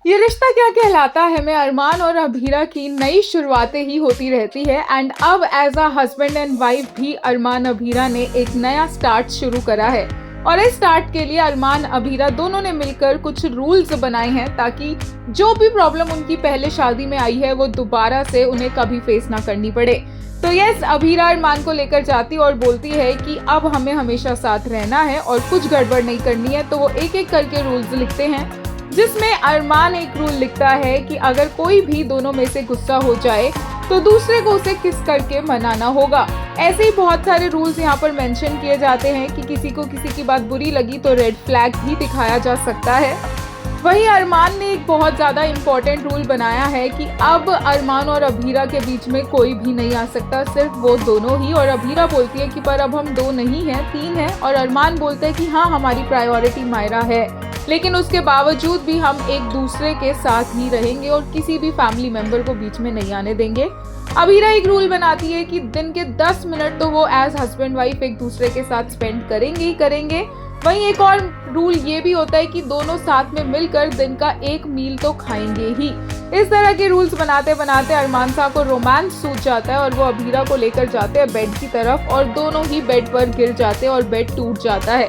ये रिश्ता क्या कहलाता है में अरमान और अभीरा की नई शुरुआतें ही होती रहती है एंड अब as a husband and wife भी अरमान अभीरा ने एक नया स्टार्ट शुरू करा है। और इस स्टार्ट के लिए अरमान अभीरा दोनों ने मिलकर कुछ रूल्स बनाए हैं ताकि जो भी प्रॉब्लम उनकी पहले शादी में आई है वो दोबारा से उन्हें कभी फेस ना करनी पड़े। तो यस, अभीरा अरमान को लेकर जाती और बोलती है कि अब हमें हमेशा साथ रहना है और कुछ गड़बड़ नहीं करनी है। तो वो एक एक करके रूल्स लिखते हैं, जिसमें अरमान एक रूल लिखता है कि अगर कोई भी दोनों में से गुस्सा हो जाए तो दूसरे को उसे किस करके मनाना होगा। ऐसे ही बहुत सारे रूल्स यहाँ पर मेंशन किए जाते हैं कि किसी को किसी की बात बुरी लगी तो रेड फ्लैग भी दिखाया जा सकता है। वहीं अरमान ने एक बहुत ज्यादा इम्पोर्टेंट रूल बनाया है कि अब अरमान और अभीरा के बीच में कोई भी नहीं आ सकता, सिर्फ वो दोनों ही। और अभीरा बोलती है कि पर अब हम 2 नहीं हैं, 3 हैं। और अरमान बोलता है कि हाँ, हमारी प्रायोरिटी मायरा है, लेकिन उसके बावजूद भी हम एक दूसरे के साथ ही रहेंगे और किसी भी फैमिली मेंबर को बीच में नहीं आने देंगे। अभीरा एक रूल बनाती है कि दिन के 10 मिनट तो वो एज हस्बैंड वाइफ एक दूसरे के साथ स्पेंड करेंगे ही करेंगे। वहीं एक और रूल ये भी होता है कि दोनों साथ में मिलकर दिन का एक मील तो खाएंगे ही। इस तरह के रूल्स बनाते बनाते अरमान साहब को रोमांस सूझ जाता है और वो अभीरा को लेकर जाते हैं बेड की तरफ और दोनों ही बेड पर गिर जाते हैं और बेड टूट जाता है।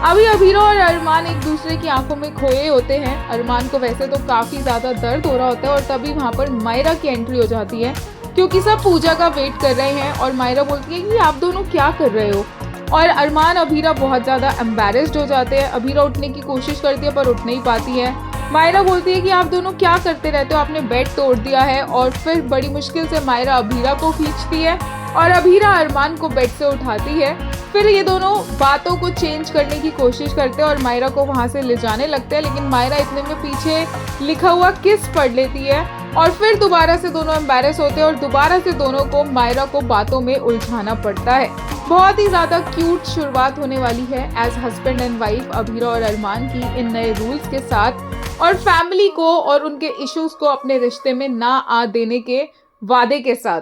अभी अभीरा और अरमान एक दूसरे की आंखों में खोए होते हैं। अरमान को वैसे तो काफी ज्यादा दर्द हो रहा होता है और तभी वहाँ पर मायरा की एंट्री हो जाती है, क्योंकि सब पूजा का वेट कर रहे हैं। और मायरा बोलती है कि आप दोनों क्या कर रहे हो। और अरमान अभीरा बहुत ज्यादा एम्बैरेस्ड हो जाते हैं। अभीरा उठने की कोशिश करती है पर उठ नहीं पाती है। मायरा बोलती है कि आप दोनों क्या करते रहते हो, आपने बेड तोड़ दिया है। और फिर बड़ी मुश्किल से मायरा अभीरा को खींचती है और अभीरा अरमान को बेड से उठाती है। फिर ये दोनों बातों को चेंज करने की कोशिश करते हैं और मायरा को वहां से ले जाने लगते हैं, लेकिन मायरा इतने में पीछे लिखा हुआ किस पढ़ लेती है और फिर दोबारा से दोनों एम्बैरेस होते हैं और दोबारा से दोनों को मायरा को बातों में उलझाना पड़ता है। बहुत ही ज्यादा क्यूट शुरुआत होने वाली है as husband and wife Abhira और अरमान की इन नए रूल्स के साथ और फैमिली को और उनके इश्यूज को अपने रिश्ते में ना आ देने के वादे के साथ।